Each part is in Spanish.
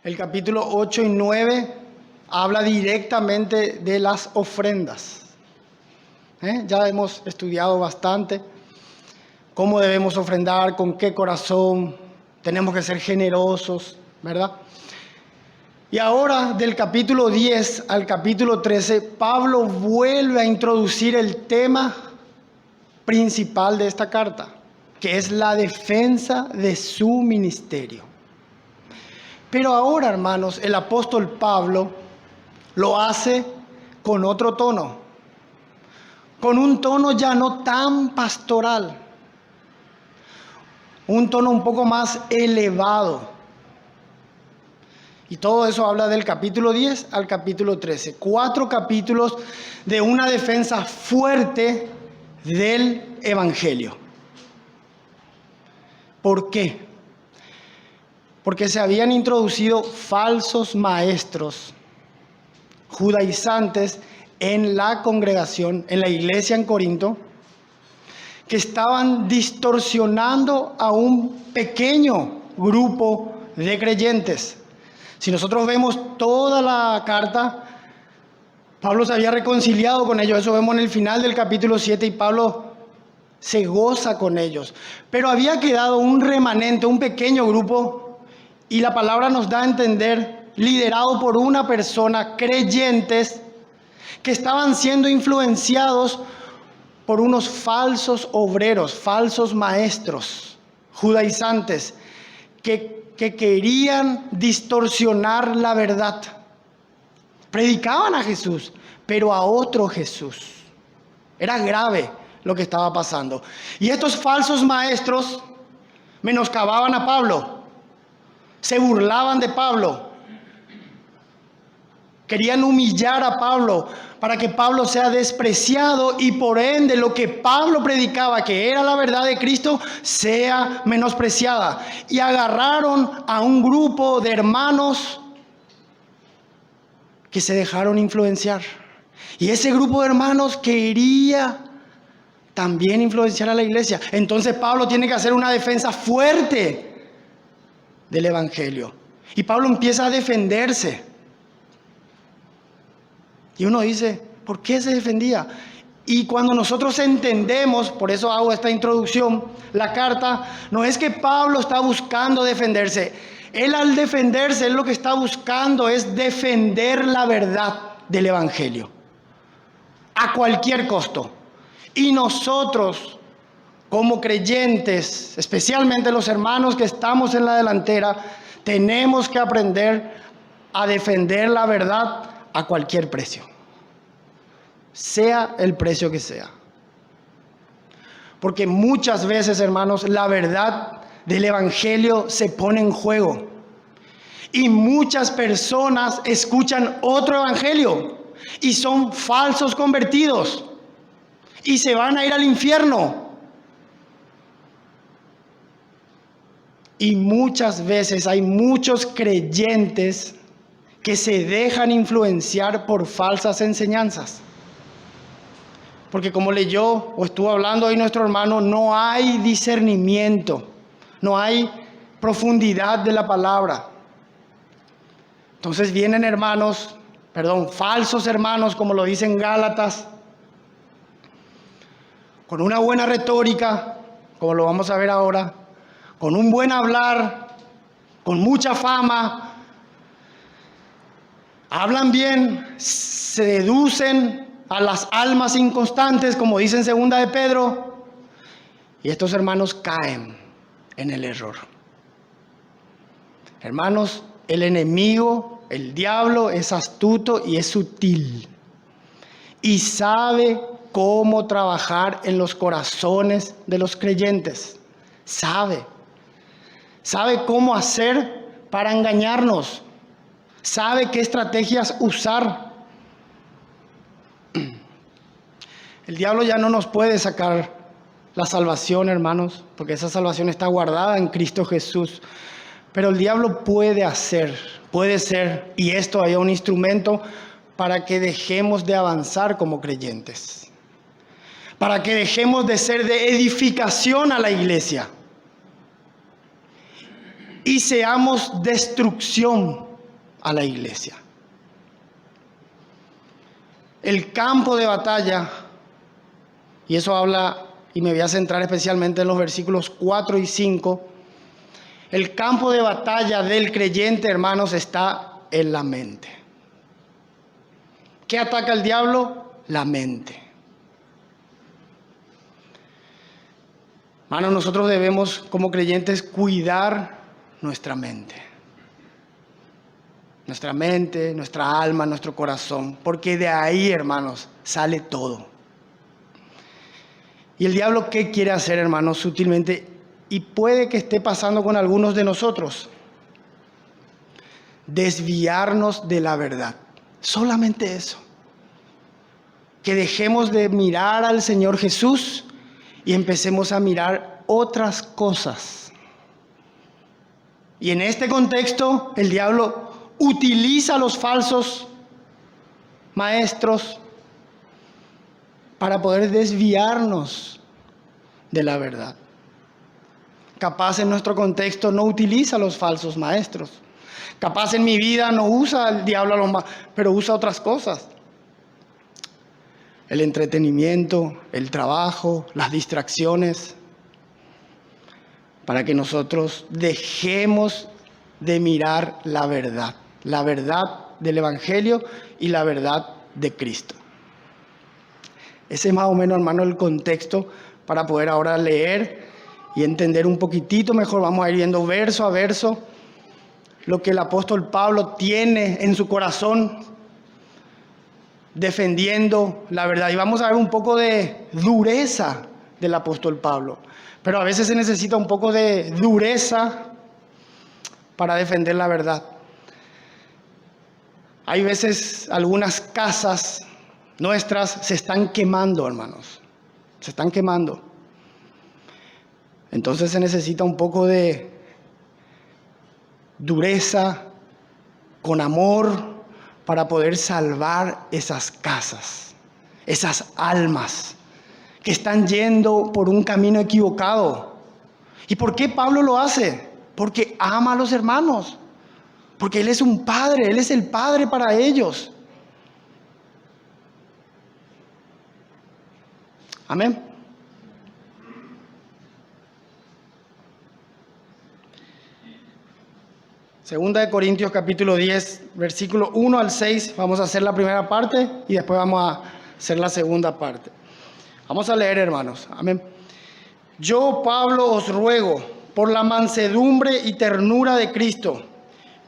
El capítulo 8 y 9 habla directamente de las ofrendas. Ya hemos estudiado bastante cómo debemos ofrendar, con qué corazón, tenemos que ser generosos, ¿verdad? Y ahora, del capítulo 10 al capítulo 13, Pablo vuelve a introducir el tema principal de esta carta, que es la defensa de su ministerio. Pero ahora, hermanos, el apóstol Pablo lo hace con otro tono, con un tono ya no tan pastoral, un tono un poco más elevado. Y todo eso habla del capítulo 10 al capítulo 13. 4 capítulos de una defensa fuerte del Evangelio. ¿Por qué? Porque se habían introducido falsos maestros judaizantes en la congregación, en la iglesia en Corinto, que estaban distorsionando a un pequeño grupo de creyentes. Si nosotros vemos toda la carta, Pablo se había reconciliado con ellos. Eso vemos en el final del capítulo 7 y Pablo se goza con ellos. Pero había quedado un remanente, un pequeño grupo, y la palabra nos da a entender, liderado por una persona, creyentes, que estaban siendo influenciados por unos falsos obreros, falsos maestros, judaizantes, que querían distorsionar la verdad. Predicaban a Jesús, pero a otro Jesús. Era grave lo que estaba pasando. Y estos falsos maestros menoscababan a Pablo, se burlaban de Pablo, querían humillar a Pablo para que Pablo sea despreciado y por ende lo que Pablo predicaba, que era la verdad de Cristo, sea menospreciada. Y agarraron a un grupo de hermanos que se dejaron influenciar. Y ese grupo de hermanos quería también influenciar a la iglesia. Entonces Pablo tiene que hacer una defensa fuerte del Evangelio. Y Pablo empieza a defenderse. Y uno dice, ¿por qué se defendía? Y cuando nosotros entendemos, por eso hago esta introducción, la carta, no es que Pablo está buscando defenderse. Él al defenderse, él lo que está buscando es defender la verdad del Evangelio. A cualquier costo. Y nosotros, como creyentes, especialmente los hermanos que estamos en la delantera, tenemos que aprender a defender la verdad a cualquier precio, sea el precio que sea. Porque muchas veces, hermanos, la verdad del Evangelio se pone en juego. Y muchas personas escuchan otro Evangelio y son falsos convertidos y se van a ir al infierno. Y muchas veces hay muchos creyentes que se dejan influenciar por falsas enseñanzas. Porque como leyó o estuvo hablando hoy nuestro hermano, no hay discernimiento, no hay profundidad de la palabra. Entonces vienen falsos hermanos, como lo dicen Gálatas, con una buena retórica, como lo vamos a ver ahora, con un buen hablar, con mucha fama. Hablan bien, seducen a las almas inconstantes, como dice en 2 de Pedro, y estos hermanos caen en el error. Hermanos, el enemigo, el diablo, es astuto y es sutil, y sabe cómo trabajar en los corazones de los creyentes. Sabe cómo hacer para engañarnos. Sabe qué estrategias usar. El diablo ya no nos puede sacar la salvación, hermanos, porque esa salvación está guardada en Cristo Jesús. Pero el diablo puede ser, y esto haya un instrumento para que dejemos de avanzar como creyentes, para que dejemos de ser de edificación a la iglesia y seamos destrucción a la iglesia. El campo de batalla, y eso habla, y me voy a centrar especialmente en los versículos 4 y 5, el campo de batalla del creyente, hermanos, está en la mente. ¿Qué ataca el diablo? La mente. Hermanos, nosotros debemos como creyentes cuidar nuestra mente. Nuestra mente, nuestra alma, nuestro corazón. Porque de ahí, hermanos, sale todo. Y el diablo, ¿qué quiere hacer, hermanos? Sutilmente, y puede que esté pasando con algunos de nosotros, desviarnos de la verdad. Solamente eso. Que dejemos de mirar al Señor Jesús y empecemos a mirar otras cosas. Y en este contexto, el diablo utiliza a los falsos maestros para poder desviarnos de la verdad. Capaz en nuestro contexto no utiliza a los falsos maestros. Capaz en mi vida no usa el diablo a los maestros, pero usa otras cosas. El entretenimiento, el trabajo, las distracciones, para que nosotros dejemos de mirar la verdad del Evangelio y la verdad de Cristo. Ese es más o menos, hermano, el contexto para poder ahora leer y entender un poquitito mejor. Vamos a ir viendo verso a verso lo que el apóstol Pablo tiene en su corazón defendiendo la verdad. Y vamos a ver un poco de dureza del apóstol Pablo. Pero a veces se necesita un poco de dureza para defender la verdad. Hay veces algunas casas nuestras se están quemando, hermanos. Se están quemando. Entonces se necesita un poco de dureza, con amor, para poder salvar esas casas, esas almas que están yendo por un camino equivocado. ¿Y por qué Pablo lo hace? Porque ama a los hermanos. Porque Él es un padre, Él es el padre para ellos. Amén. Segunda de Corintios capítulo 10, versículo 1 al 6. Vamos a hacer la primera parte y después vamos a hacer la segunda parte. Vamos a leer, hermanos. Amén. Yo, Pablo, os ruego por la mansedumbre y ternura de Cristo.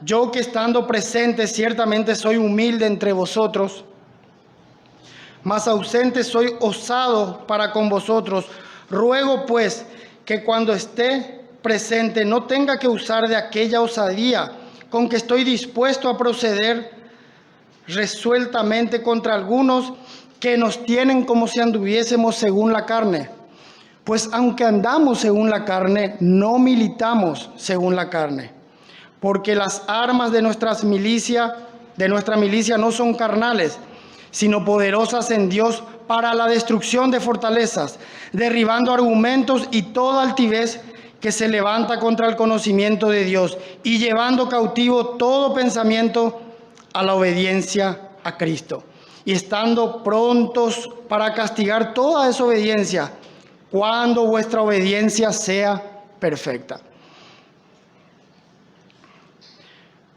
Yo que estando presente ciertamente soy humilde entre vosotros, mas ausente soy osado para con vosotros. Ruego pues que cuando esté presente no tenga que usar de aquella osadía con que estoy dispuesto a proceder resueltamente contra algunos que nos tienen como si anduviésemos según la carne. Pues aunque andamos según la carne, no militamos según la carne. Porque las armas de nuestra milicia no son carnales, sino poderosas en Dios para la destrucción de fortalezas, derribando argumentos y toda altivez que se levanta contra el conocimiento de Dios y llevando cautivo todo pensamiento a la obediencia a Cristo. Y estando prontos para castigar toda desobediencia cuando vuestra obediencia sea perfecta.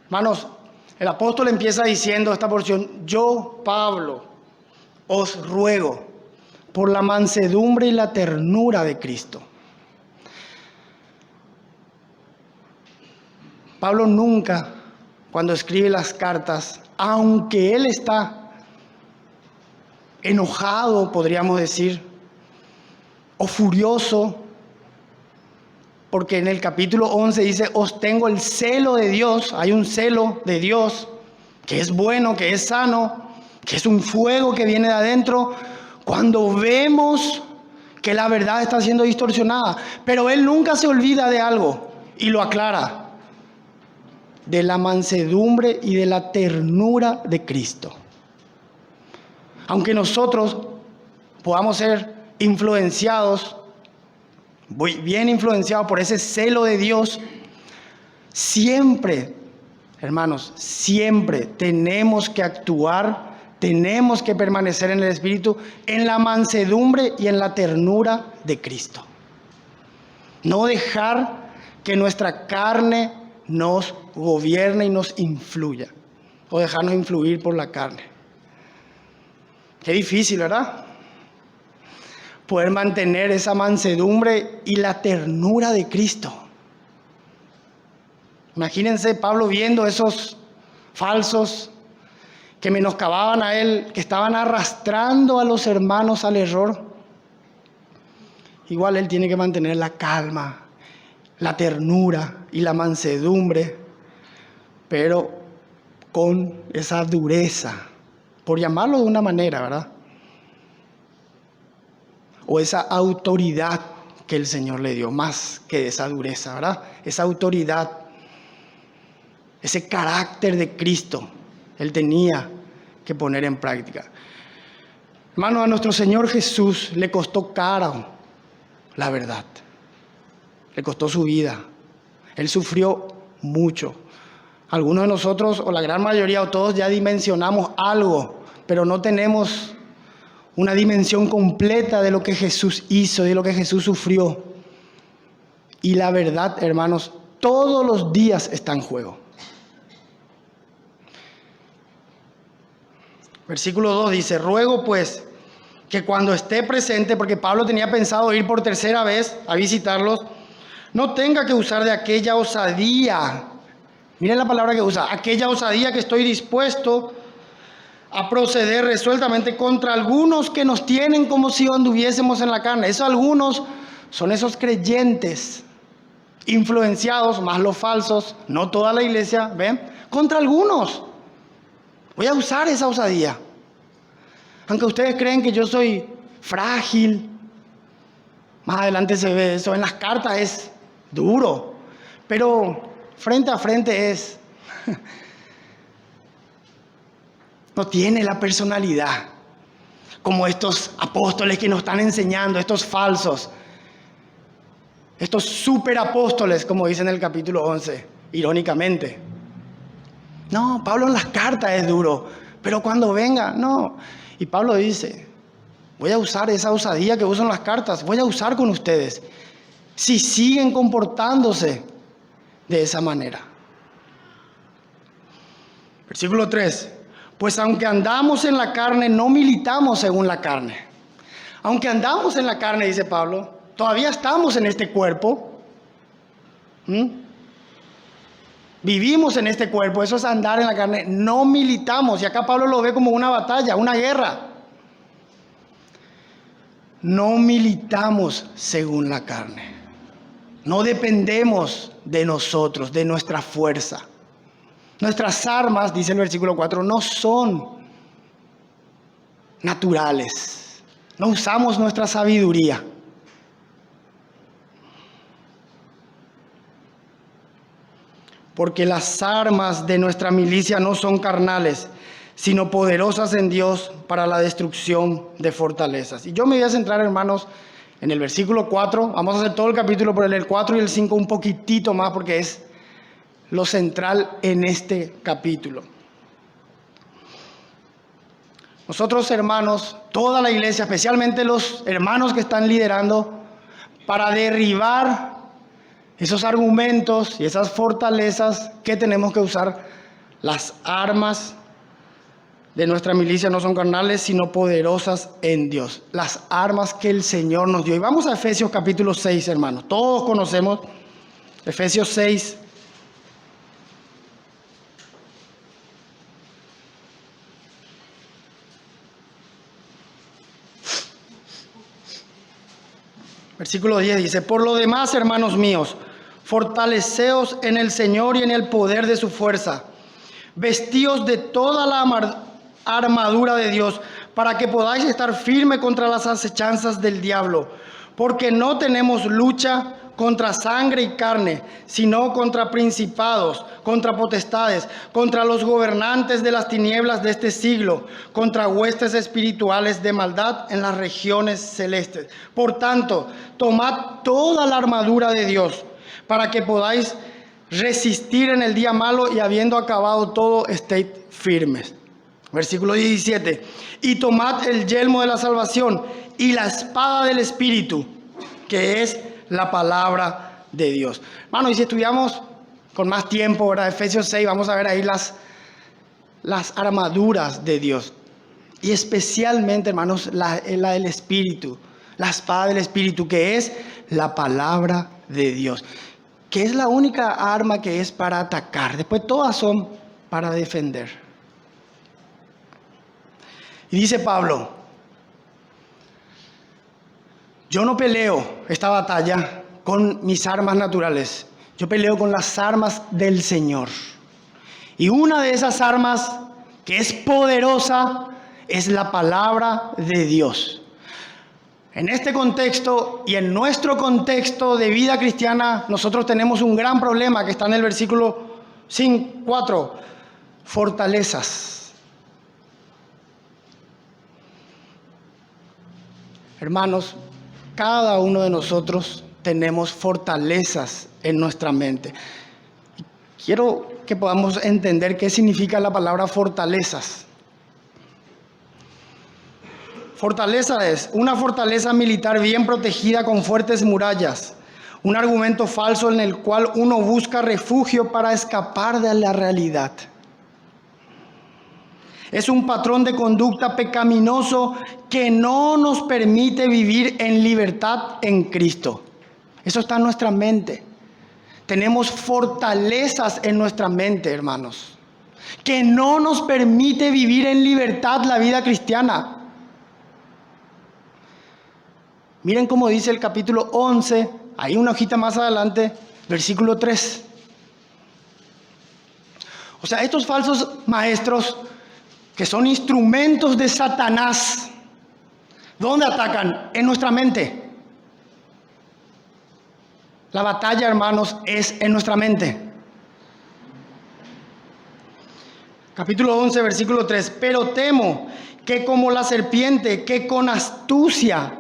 Hermanos, el apóstol empieza diciendo esta porción: yo, Pablo, os ruego por la mansedumbre y la ternura de Cristo. Pablo nunca, cuando escribe las cartas, aunque él está enojado, podríamos decir, o furioso, porque en el capítulo 11 dice: os tengo el celo de Dios. Hay un celo de Dios que es bueno, que es sano, que es un fuego que viene de adentro cuando vemos que la verdad está siendo distorsionada. Pero él nunca se olvida de algo y lo aclara: de la mansedumbre y de la ternura de Cristo. Aunque nosotros podamos ser influenciados, bien influenciados por ese celo de Dios, siempre Hermanos, siempre tenemos que actuar, tenemos que permanecer en el Espíritu, en la mansedumbre y en la ternura de Cristo. No dejar que nuestra carne nos gobierne y nos influya, o dejarnos influir por la carne. Qué difícil, ¿verdad? Poder mantener esa mansedumbre y la ternura de Cristo. Imagínense Pablo viendo esos falsos que menoscababan a él, que estaban arrastrando a los hermanos al error. Igual él tiene que mantener la calma, la ternura y la mansedumbre, pero con esa dureza, por llamarlo de una manera, ¿verdad? O esa autoridad que el Señor le dio, más que esa dureza, ¿verdad? Esa autoridad, ese carácter de Cristo, Él tenía que poner en práctica. Hermano, a nuestro Señor Jesús le costó caro la verdad. Le costó su vida. Él sufrió mucho. Algunos de nosotros, o la gran mayoría, o todos ya dimensionamos algo, pero no tenemos una dimensión completa de lo que Jesús hizo, de lo que Jesús sufrió. Y la verdad, hermanos, todos los días está en juego. Versículo 2 dice: ruego pues que cuando esté presente, porque Pablo tenía pensado ir por tercera vez a visitarlos, no tenga que usar de aquella osadía. Miren la palabra que usa: aquella osadía que estoy dispuesto a proceder resueltamente contra algunos que nos tienen como si anduviésemos en la carne. Esos algunos son esos creyentes influenciados, más los falsos, no toda la iglesia, ¿ven? Contra algunos. Voy a usar esa osadía. Aunque ustedes creen que yo soy frágil, más adelante se ve eso. En las cartas es duro, pero frente a frente es... no tiene la personalidad como estos apóstoles que nos están enseñando, estos falsos, estos superapóstoles, como dice en el capítulo 11, irónicamente. No, Pablo en las cartas es duro, pero cuando venga, no. Y Pablo dice: voy a usar esa osadía que uso en las cartas, voy a usar con ustedes, si siguen comportándose de esa manera. Versículo 3. Pues aunque andamos en la carne, no militamos según la carne. Aunque andamos en la carne, dice Pablo, todavía estamos en este cuerpo. Vivimos en este cuerpo, eso es andar en la carne. No militamos, y acá Pablo lo ve como una batalla, una guerra. No militamos según la carne. No dependemos de nosotros, de nuestra fuerza. Nuestras armas, dice el versículo 4, no son naturales. No usamos nuestra sabiduría. Porque las armas de nuestra milicia no son carnales, sino poderosas en Dios para la destrucción de fortalezas. Y yo me voy a centrar, hermanos, en el versículo 4. Vamos a hacer todo el capítulo, pero el 4 y el 5 un poquitito más, porque es lo central en este capítulo. Nosotros, hermanos, toda la iglesia, especialmente los hermanos que están liderando, para derribar esos argumentos y esas fortalezas, que tenemos que usar las armas de nuestra milicia no son carnales, sino poderosas en Dios. Las armas que el Señor nos dio. Y vamos a Efesios capítulo 6, hermanos. Todos conocemos Efesios 6. Versículo 10 dice: por lo demás, hermanos míos, fortaleceos en el Señor y en el poder de su fuerza. Vestíos de toda la armadura de Dios, para que podáis estar firme contra las acechanzas del diablo. Porque no tenemos lucha contra sangre y carne, sino contra principados, contra potestades, contra los gobernantes de las tinieblas de este siglo, contra huestes espirituales de maldad en las regiones celestes. Por tanto, tomad toda la armadura de Dios, para que podáis resistir en el día malo y habiendo acabado todo, estéis firmes. Versículo 17. Y tomad el yelmo de la salvación y la espada del Espíritu, que es la palabra de Dios. Hermano, y si estudiamos con más tiempo, ¿verdad? Efesios 6, vamos a ver ahí las armaduras de Dios. Y especialmente, hermanos, la del Espíritu, la espada del Espíritu, que es la palabra de Dios, que es la única arma que es para atacar. Después todas son para defender. Y dice Pablo, yo no peleo esta batalla con mis armas naturales, yo peleo con las armas del Señor. Y una de esas armas que es poderosa es la palabra de Dios. En este contexto y en nuestro contexto de vida cristiana, nosotros tenemos un gran problema que está en el versículo 4, fortalezas. Hermanos, cada uno de nosotros tenemos fortalezas en nuestra mente. Quiero que podamos entender qué significa la palabra fortalezas. Fortaleza es una fortaleza militar bien protegida con fuertes murallas, un argumento falso en el cual uno busca refugio para escapar de la realidad. Es un patrón de conducta pecaminoso que no nos permite vivir en libertad en Cristo. Eso está en nuestra mente. Tenemos fortalezas en nuestra mente, hermanos, que no nos permite vivir en libertad la vida cristiana. Miren cómo dice el capítulo 11, ahí una hojita más adelante, versículo 3. O sea, estos falsos maestros que son instrumentos de Satanás, ¿dónde atacan? En nuestra mente. La batalla, hermanos, es en nuestra mente. Capítulo 11, versículo 3. Pero temo que como la serpiente que con astucia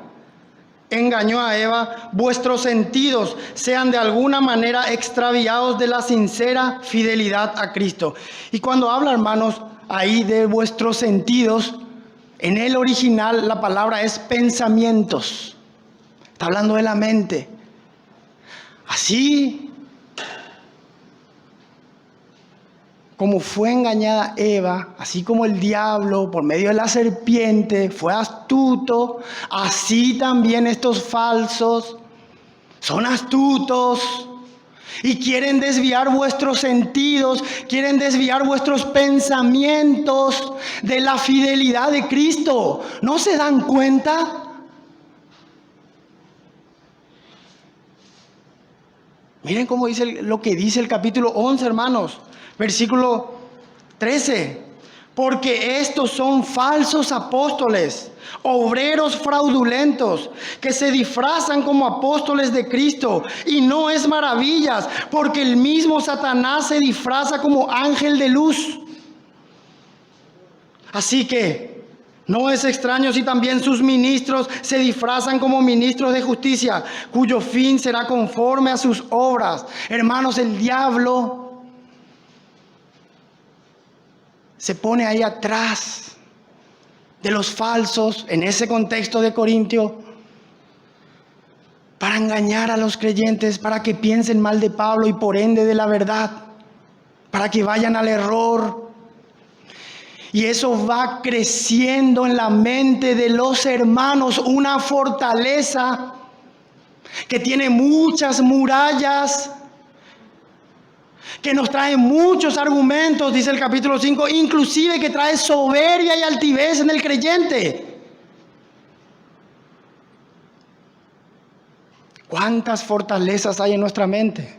engañó a Eva, vuestros sentidos sean de alguna manera extraviados de la sincera fidelidad a Cristo. Y cuando habla, hermanos, ahí de vuestros sentidos, en el original la palabra es pensamientos. Está hablando de la mente. Así como fue engañada Eva, así como el diablo por medio de la serpiente fue astuto, así también estos falsos son astutos y quieren desviar vuestros sentidos, quieren desviar vuestros pensamientos de la fidelidad de Cristo. ¿No se dan cuenta? Miren cómo dice lo que dice el capítulo 11, hermanos. Versículo 13. Porque estos son falsos apóstoles, obreros fraudulentos, que se disfrazan como apóstoles de Cristo. Y no es maravillas, porque el mismo Satanás se disfraza como ángel de luz. Así que no es extraño si también sus ministros se disfrazan como ministros de justicia, cuyo fin será conforme a sus obras. Hermanos, el diablo se pone ahí atrás de los falsos en ese contexto de Corintio para engañar a los creyentes, para que piensen mal de Pablo y por ende de la verdad, para que vayan al error. Y eso va creciendo en la mente de los hermanos, una fortaleza que tiene muchas murallas, que nos trae muchos argumentos, dice el capítulo 5, inclusive que trae soberbia y altivez en el creyente. ¿Cuántas fortalezas hay en nuestra mente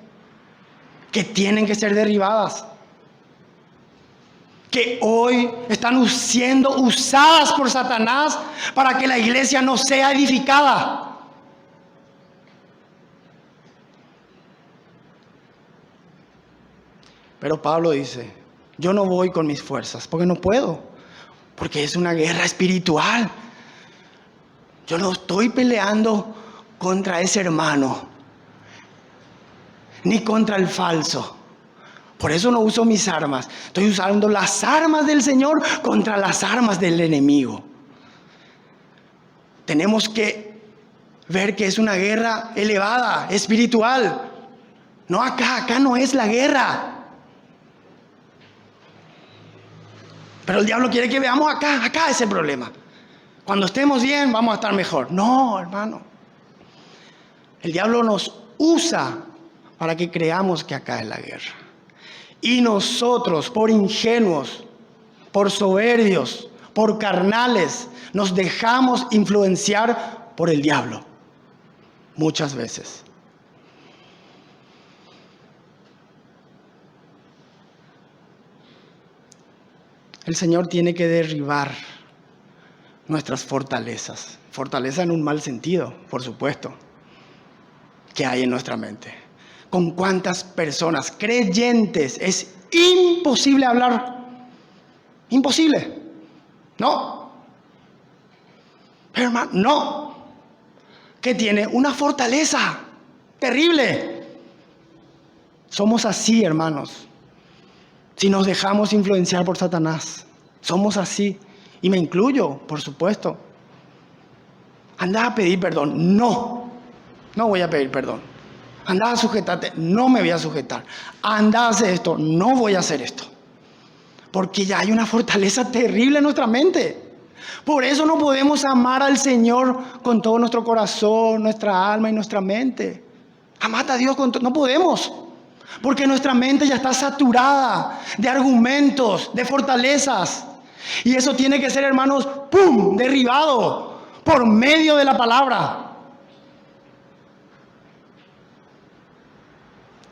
que tienen que ser derribadas? Que hoy están siendo usadas por Satanás para que la iglesia no sea edificada. Pero Pablo dice, yo no voy con mis fuerzas, porque no puedo, porque es una guerra espiritual. Yo no estoy peleando contra ese hermano, ni contra el falso. Por eso no uso mis armas. Estoy usando las armas del Señor contra las armas del enemigo. Tenemos que ver que es una guerra elevada, espiritual. No acá no es la guerra. Pero el diablo quiere que veamos acá es el problema. Cuando estemos bien vamos a estar mejor. No, hermano. El diablo nos usa para que creamos que acá es la guerra. Y nosotros, por ingenuos, por soberbios, por carnales, nos dejamos influenciar por el diablo. Muchas veces. El Señor tiene que derribar nuestras fortalezas. Fortaleza en un mal sentido, por supuesto, que hay en nuestra mente. ¿Con cuántas personas creyentes es imposible hablar? Imposible. No. Pero hermano, no. Que tiene una fortaleza terrible. Somos así, hermanos. Si nos dejamos influenciar por Satanás, somos así. Y me incluyo, por supuesto. Anda a pedir perdón. No voy a pedir perdón. Anda a sujetarte. No me voy a sujetar. Anda a hacer esto. No voy a hacer esto. Porque ya hay una fortaleza terrible en nuestra mente. Por eso no podemos amar al Señor con todo nuestro corazón, nuestra alma y nuestra mente. Amar a Dios con todo. No podemos. Porque nuestra mente ya está saturada de argumentos, de fortalezas. Y eso tiene que ser, hermanos, ¡pum!, derribado por medio de la palabra.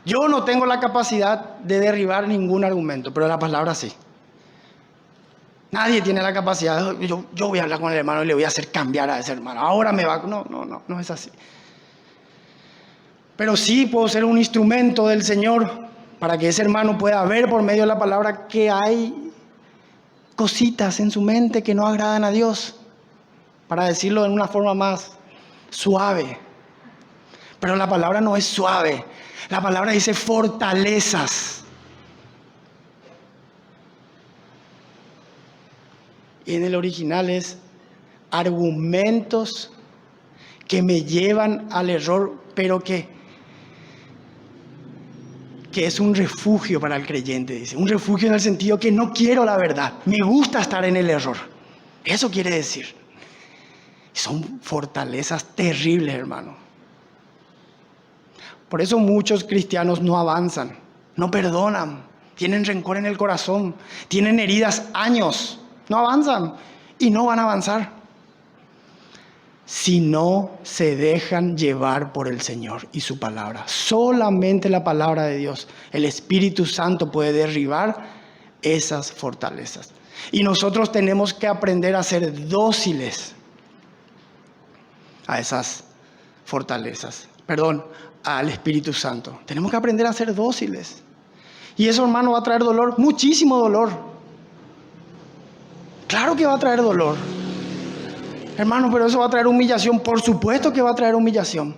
Yo no tengo la capacidad de derribar ningún argumento, pero la palabra sí. Nadie tiene la capacidad. Yo voy a hablar con el hermano y le voy a hacer cambiar a ese hermano. Ahora me va. No es así. Pero sí puedo ser un instrumento del Señor para que ese hermano pueda ver por medio de la palabra que hay cositas en su mente que no agradan a Dios. Para decirlo en una forma más suave. Pero la palabra no es suave. La palabra dice fortalezas. Y en el original es argumentos que me llevan al error, pero que es un refugio para el creyente, dice. Un refugio en el sentido que no quiero la verdad. Me gusta estar en el error. Eso quiere decir. Son fortalezas terribles, hermano. Por eso muchos cristianos no avanzan, no perdonan, tienen rencor en el corazón, tienen heridas años, no avanzan y no van a avanzar si no se dejan llevar por el Señor y su palabra. Solamente la palabra de Dios, el Espíritu Santo puede derribar esas fortalezas. Y nosotros tenemos que aprender a ser dóciles a esas fortalezas. Al Espíritu Santo. Tenemos que aprender a ser dóciles. Y eso, hermano, va a traer dolor, muchísimo dolor. Claro que va a traer dolor. Hermano, pero eso va a traer humillación. Por supuesto que va a traer humillación.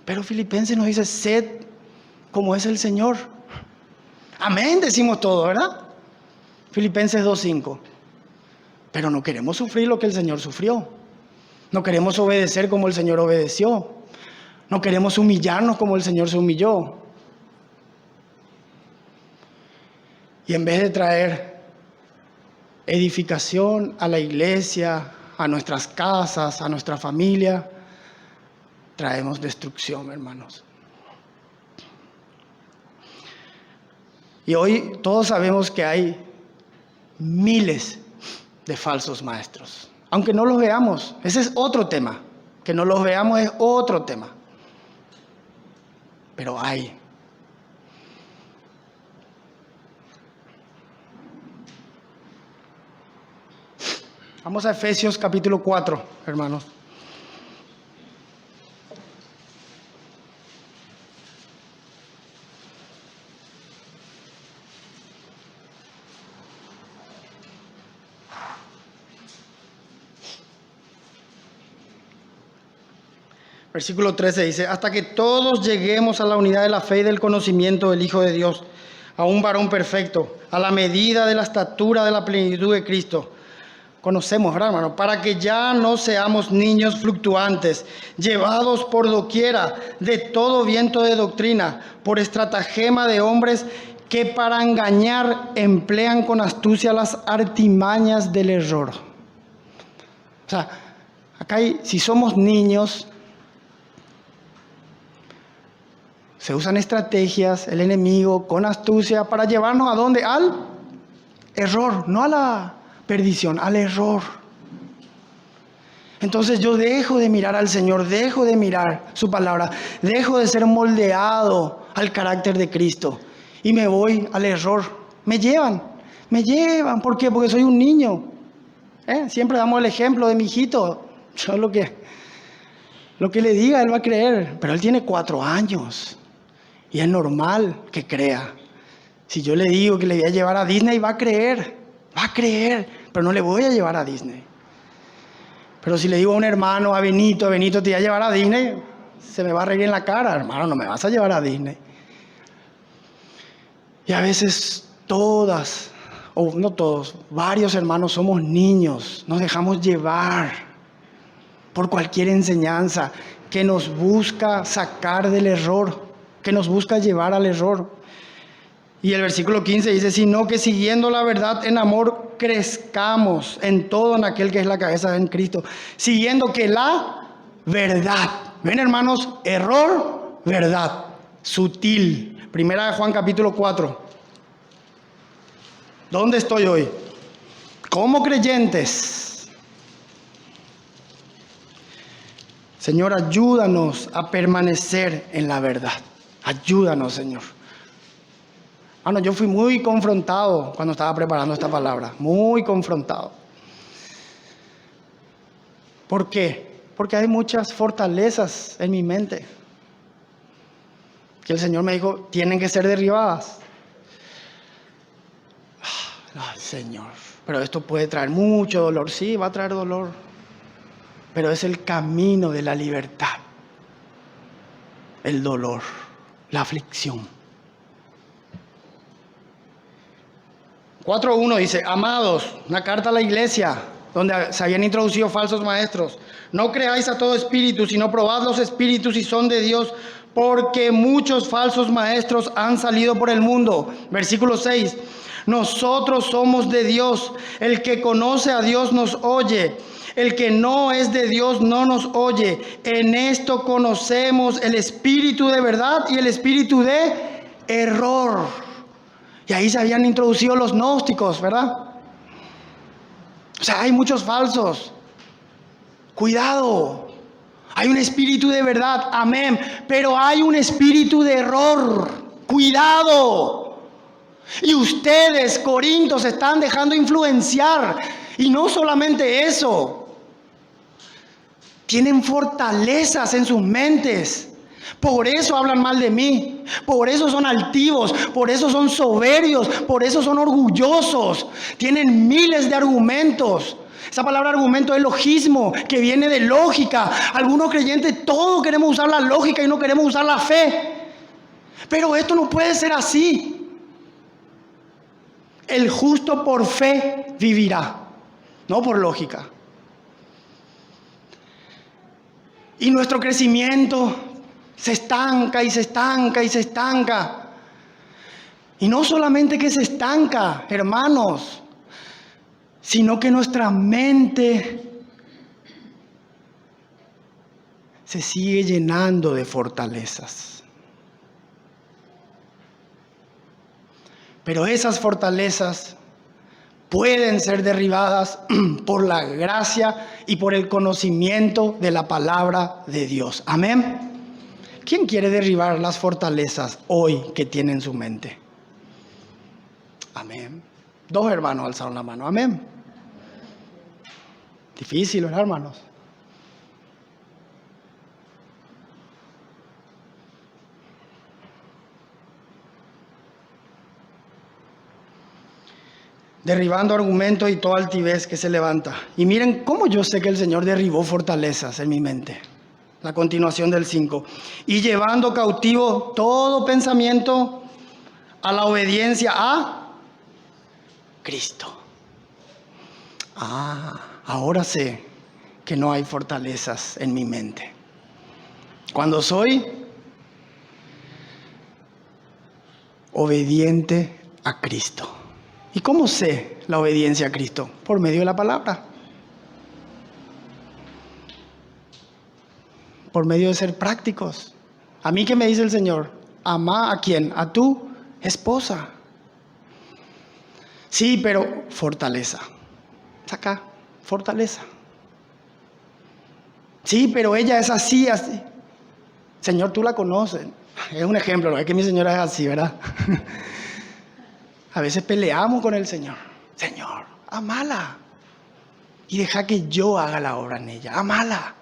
Pero Filipenses nos dice, sed como es el Señor. Amén, decimos todo, ¿verdad? Filipenses 2:5. Pero no queremos sufrir lo que el Señor sufrió. No queremos obedecer como el Señor obedeció. No queremos humillarnos como el Señor se humilló. Y en vez de traer edificación a la iglesia, a nuestras casas, a nuestra familia, traemos destrucción, hermanos. Y hoy todos sabemos que hay miles de falsos maestros. Aunque no los veamos, ese es otro tema. Que no los veamos es otro tema. Pero hay. Vamos a Efesios capítulo 4, hermanos. Versículo 13 dice, hasta que todos lleguemos a la unidad de la fe y del conocimiento del Hijo de Dios, a un varón perfecto, a la medida de la estatura de la plenitud de Cristo. Conocemos, ¿verdad, hermano? Para que ya no seamos niños fluctuantes, llevados por doquiera de todo viento de doctrina, por estratagema de hombres que para engañar emplean con astucia las artimañas del error. O sea, acá si somos niños, se usan estrategias, el enemigo, con astucia, para llevarnos ¿a dónde? Al error, no a la perdición, al error. Entonces yo dejo de mirar al Señor, dejo de mirar su palabra, dejo de ser moldeado al carácter de Cristo y me voy al error. Me llevan, ¿por qué? Porque soy un niño. Siempre damos el ejemplo de mi hijito. Yo lo que le diga, él va a creer, pero él tiene 4 años. Y es normal que crea. Si yo le digo que le voy a llevar a Disney, va a creer, pero no le voy a llevar a Disney. Pero si le digo a un hermano, a Benito, te voy a llevar a Disney, se me va a reír en la cara, hermano, no me vas a llevar a Disney. Y a veces todas, o no todos, varios hermanos somos niños, nos dejamos llevar por cualquier enseñanza que nos busca sacar del error, que nos busca llevar al error. Y el versículo 15 dice, sino que siguiendo la verdad en amor, crezcamos en todo en aquel que es la cabeza en Cristo. Siguiendo que la verdad. ¿Ven, hermanos? Error, verdad. Sutil. Primera de Juan capítulo 4. ¿Dónde estoy hoy? Como creyentes. Señor, ayúdanos a permanecer en la verdad. Ayúdanos, Señor. Yo fui muy confrontado cuando estaba preparando esta palabra. Muy confrontado. ¿Por qué? Porque hay muchas fortalezas en mi mente que el Señor me dijo, tienen que ser derribadas. Ay, Señor, pero esto puede traer mucho dolor. Sí, va a traer dolor. Pero es el camino de la libertad. El dolor, la aflicción. 4.1 dice, amados, una carta a la iglesia, donde se habían introducido falsos maestros. No creáis a todo espíritu, sino probad los espíritus si son de Dios, porque muchos falsos maestros han salido por el mundo. Versículo 6, nosotros somos de Dios, el que conoce a Dios nos oye. El que no es de Dios no nos oye. En esto conocemos el espíritu de verdad y el espíritu de error. Y ahí se habían introducido los gnósticos, ¿verdad? O sea, hay muchos falsos. Cuidado. Hay un espíritu de verdad, amén. Pero hay un espíritu de error. Cuidado. Y ustedes, Corintios, se están dejando influenciar. Y no solamente eso. Tienen fortalezas en sus mentes. Por eso hablan mal de mí. Por eso son altivos. Por eso son soberbios. Por eso son orgullosos. Tienen miles de argumentos. Esa palabra argumento es logismo, que viene de lógica. Algunos creyentes todos queremos usar la lógica y no queremos usar la fe. Pero esto no puede ser así. El justo por fe vivirá, no por lógica. Y nuestro crecimiento se estanca y se estanca y se estanca. Y no solamente que se estanca, hermanos, sino que nuestra mente se sigue llenando de fortalezas. Pero esas fortalezas pueden ser derribadas por la gracia y por el conocimiento de la palabra de Dios. Amén. ¿Quién quiere derribar las fortalezas hoy que tiene en su mente? Amén. 2 hermanos alzaron la mano. Amén. Difícil, ¿verdad, hermanos? Derribando argumentos y toda altivez que se levanta. Y miren cómo yo sé que el Señor derribó fortalezas en mi mente. La continuación del 5. Y llevando cautivo todo pensamiento a la obediencia a Cristo. Ahora sé que no hay fortalezas en mi mente. Cuando soy obediente a Cristo. ¿Y cómo sé la obediencia a Cristo? Por medio de la palabra. Por medio de ser prácticos. ¿A mí qué me dice el Señor? Ama a quién, a tu esposa. Sí, pero fortaleza. Saca, fortaleza. Sí, pero ella es así, así. Señor, tú la conoces. Es un ejemplo, no es que mi señora es así, ¿verdad? A veces peleamos con el Señor. Señor, amala. Y deja que yo haga la obra en ella. Amala.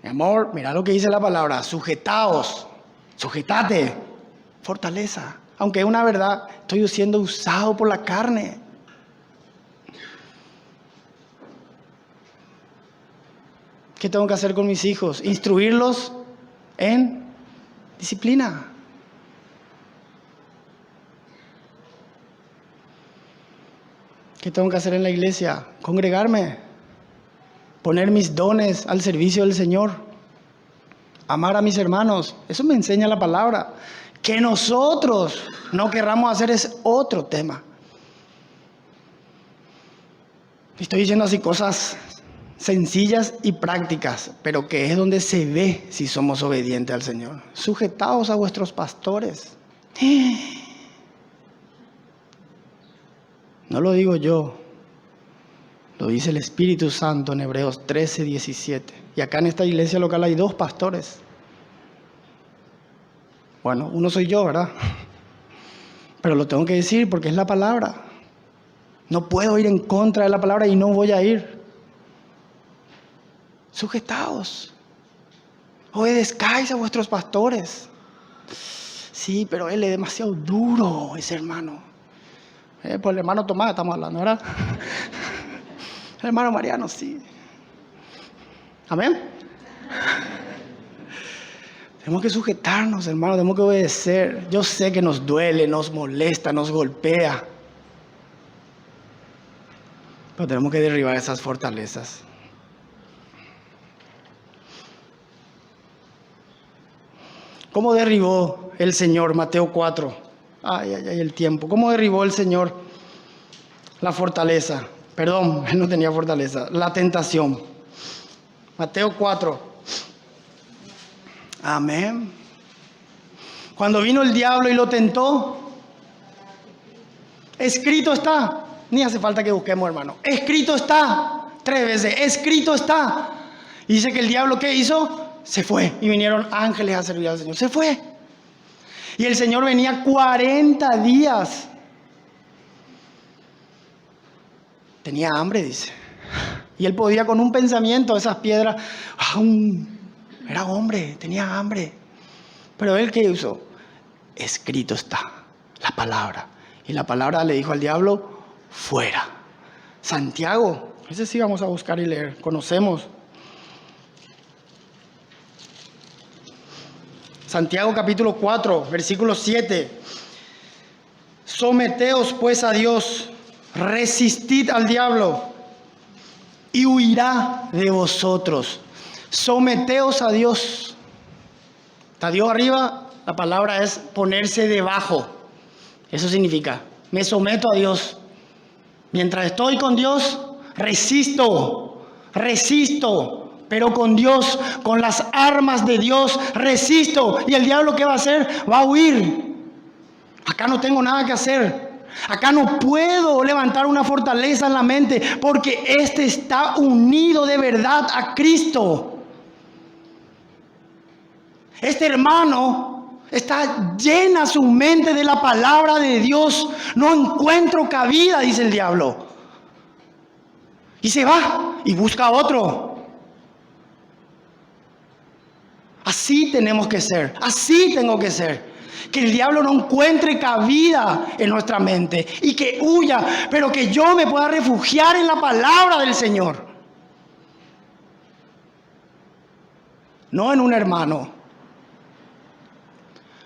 Mi amor, mira lo que dice la palabra. Sujetaos. Sujetate. Fortaleza. Aunque es una verdad, estoy siendo usado por la carne. ¿Qué tengo que hacer con mis hijos? Instruirlos en disciplina. ¿Qué tengo que hacer en la iglesia? Congregarme. Poner mis dones al servicio del Señor. Amar a mis hermanos. Eso me enseña la palabra. Que nosotros no querramos hacer es otro tema. Estoy diciendo así cosas sencillas y prácticas, pero que es donde se ve si somos obedientes al Señor. Sujetaos a vuestros pastores. No lo digo yo, lo dice el Espíritu Santo en Hebreos 13:17. Y acá en esta iglesia local hay 2 pastores. Bueno, uno soy yo, ¿verdad? Pero lo tengo que decir porque es la palabra. No puedo ir en contra de la palabra y no voy a ir. Sujetaos. Obedezcáis a vuestros pastores. Sí, pero él es demasiado duro, ese hermano. Por el hermano Tomás estamos hablando, ¿verdad? El hermano Mariano, sí. Amén. Tenemos que sujetarnos, hermano, tenemos que obedecer. Yo sé que nos duele, nos molesta, nos golpea. Pero tenemos que derribar esas fortalezas. ¿Cómo derribó el Señor? Mateo 4. Ay, el tiempo. ¿Cómo derribó el Señor la fortaleza? Perdón, él no tenía fortaleza. La tentación. Mateo 4. Amén. Cuando vino el diablo y lo tentó, escrito está. Ni hace falta que busquemos, hermano. Escrito está. 3 veces. Escrito está. Y dice que el diablo, ¿qué hizo? Se fue. Y vinieron ángeles a servir al Señor. Se fue. Y el Señor venía 40 días. Tenía hambre, dice. Y él podía con un pensamiento, esas piedras. Era hombre, tenía hambre. Pero él, ¿qué hizo? Escrito está. La palabra. Y la palabra le dijo al diablo, fuera. Santiago. Ese sí vamos a buscar y leer. Conocemos. Santiago capítulo 4, versículo 7. Someteos pues a Dios, resistid al diablo y huirá de vosotros. Someteos a Dios. ¿Está Dios arriba? La palabra es ponerse debajo. Eso significa, me someto a Dios. Mientras estoy con Dios, resisto. Pero con Dios, con las armas de Dios, resisto. ¿Y el diablo qué va a hacer? Va a huir. Acá no tengo nada que hacer. Acá no puedo levantar una fortaleza en la mente porque este está unido de verdad a Cristo. Este hermano está llena su mente de la palabra de Dios. No encuentro cabida, dice el diablo. Y se va y busca a otro. Así tenemos que ser, así tengo que ser. Que el diablo no encuentre cabida en nuestra mente y que huya, pero que yo me pueda refugiar en la palabra del Señor. no en un hermano,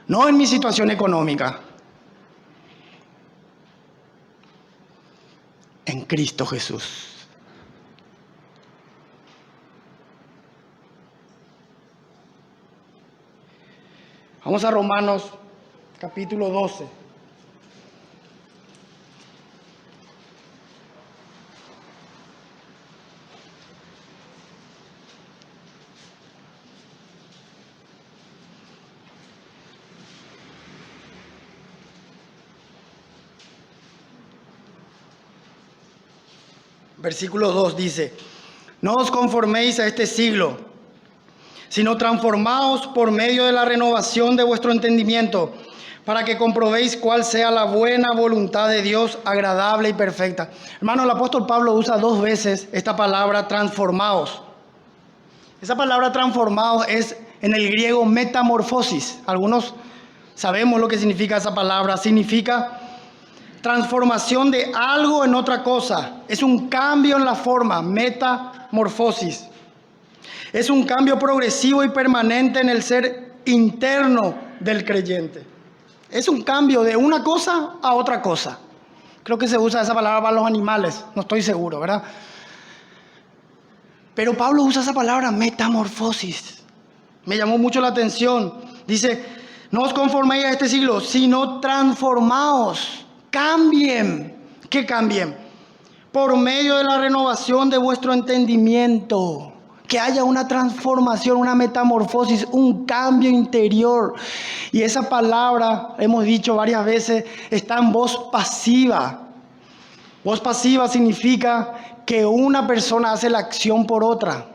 no en mi situación económica, en Cristo Jesús. Vamos a Romanos capítulo 12. Versículo 2 dice: no os conforméis a este siglo, sino transformaos por medio de la renovación de vuestro entendimiento, para que comprobéis cuál sea la buena voluntad de Dios, agradable y perfecta. Hermano, el apóstol Pablo usa 2 veces esta palabra transformaos. Esa palabra transformaos es en el griego metamorfosis. Algunos sabemos lo que significa esa palabra. Significa transformación de algo en otra cosa. Es un cambio en la forma, metamorfosis. Es un cambio progresivo y permanente en el ser interno del creyente. Es un cambio de una cosa a otra cosa. Creo que se usa esa palabra para los animales, no estoy seguro, ¿verdad? Pero Pablo usa esa palabra metamorfosis. Me llamó mucho la atención. Dice: no os conforméis a este siglo, sino transformaos. Cambien. ¿Qué cambien? Por medio de la renovación de vuestro entendimiento. Que haya una transformación, una metamorfosis, un cambio interior. Y esa palabra, hemos dicho varias veces, está en voz pasiva. Voz pasiva significa que una persona hace la acción por otra.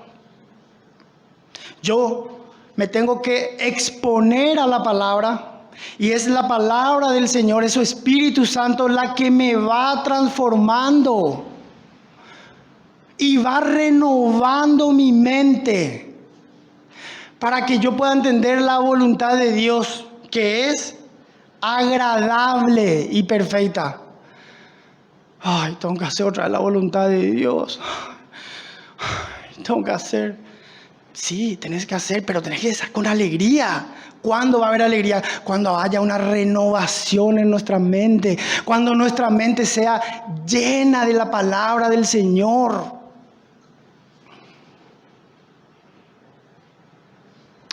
Yo me tengo que exponer a la palabra. Y es la palabra del Señor, es su Espíritu Santo la que me va transformando y va renovando mi mente para que yo pueda entender la voluntad de Dios, que es agradable y perfecta. Ay, tengo que hacer otra vez la voluntad de Dios. Tengo que hacer. Sí, tenés que hacer, pero tenés que hacer con alegría. ¿Cuándo va a haber alegría? Cuando haya una renovación en nuestra mente. Cuando nuestra mente sea llena de la palabra del Señor.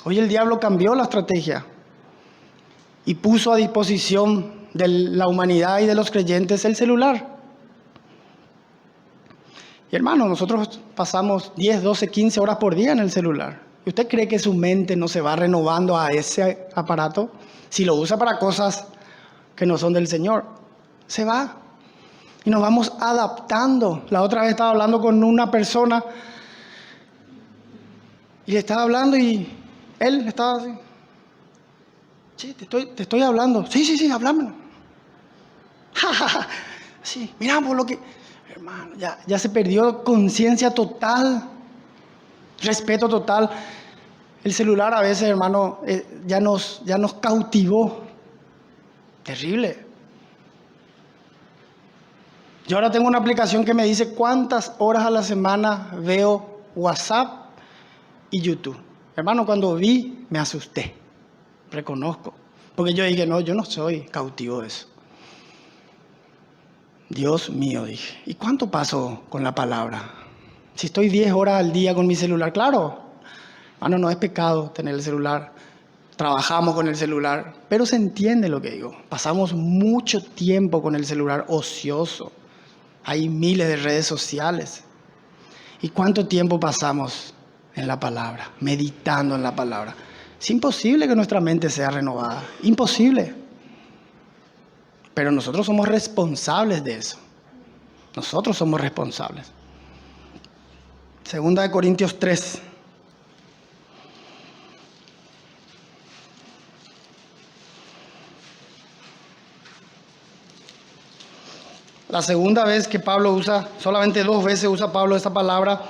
Hoy el diablo cambió la estrategia y puso a disposición de la humanidad y de los creyentes el celular. Y hermano, nosotros pasamos 10, 12, 15 horas por día en el celular. ¿Y usted cree que su mente no se va renovando a ese aparato? Si lo usa para cosas que no son del Señor, se va. Y nos vamos adaptando. La otra vez estaba hablando con una persona y le estaba hablando y él estaba así. Sí, te estoy hablando. Sí, háblame. Sí, mira por lo que... Hermano, ya se perdió conciencia total, respeto total. El celular a veces, hermano, ya nos cautivó. Terrible. Yo ahora tengo una aplicación que me dice cuántas horas a la semana veo WhatsApp y YouTube. Hermano, cuando vi, me asusté. Reconozco. Porque yo dije, no, yo no soy cautivo de eso. Dios mío, dije, ¿y cuánto paso con la palabra? Si estoy 10 horas al día con mi celular, claro, hermano, no es pecado tener el celular, trabajamos con el celular, pero se entiende lo que digo. Pasamos mucho tiempo con el celular ocioso, hay miles de redes sociales. ¿Y cuánto tiempo pasamos en la palabra, meditando en la palabra? Es imposible que nuestra mente sea renovada, imposible. Pero nosotros somos responsables de eso. Nosotros somos responsables. Segunda de Corintios 3. La segunda vez que Pablo usa, solamente 2 veces usa Pablo esta palabra,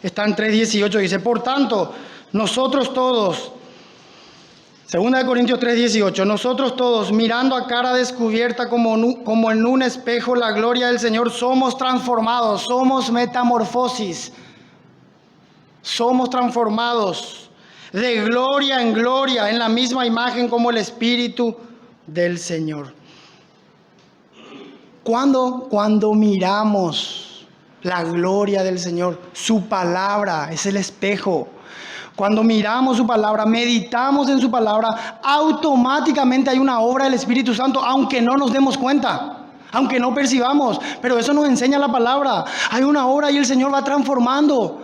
está en 3:18. Dice, por tanto, nosotros todos... Segunda de Corintios 3:18, nosotros todos, mirando a cara descubierta como en un espejo la gloria del Señor, somos transformados, somos metamorfosis, somos transformados de gloria en gloria, en la misma imagen como el Espíritu del Señor. Cuando miramos la gloria del Señor, su palabra es el espejo. Cuando miramos su palabra, meditamos en su palabra, automáticamente hay una obra del Espíritu Santo, aunque no nos demos cuenta, aunque no percibamos, pero eso nos enseña la palabra. Hay una obra y el Señor va transformando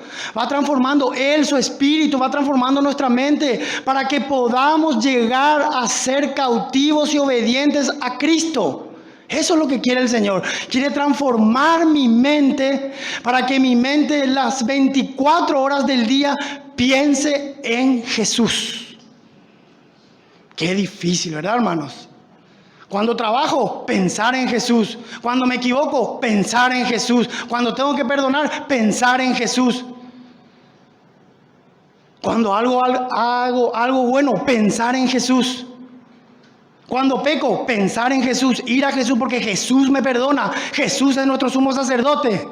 Él, su Espíritu, va transformando nuestra mente para que podamos llegar a ser cautivos y obedientes a Cristo. Eso es lo que quiere el Señor. Quiere transformar mi mente para que mi mente las 24 horas del día piense en Jesús. Qué difícil, ¿verdad, hermanos? Cuando trabajo, pensar en Jesús. Cuando me equivoco, pensar en Jesús. Cuando tengo que perdonar, pensar en Jesús. Cuando hago algo bueno, pensar en Jesús. Cuando peco, pensar en Jesús, ir a Jesús porque Jesús me perdona. Jesús es nuestro sumo sacerdote.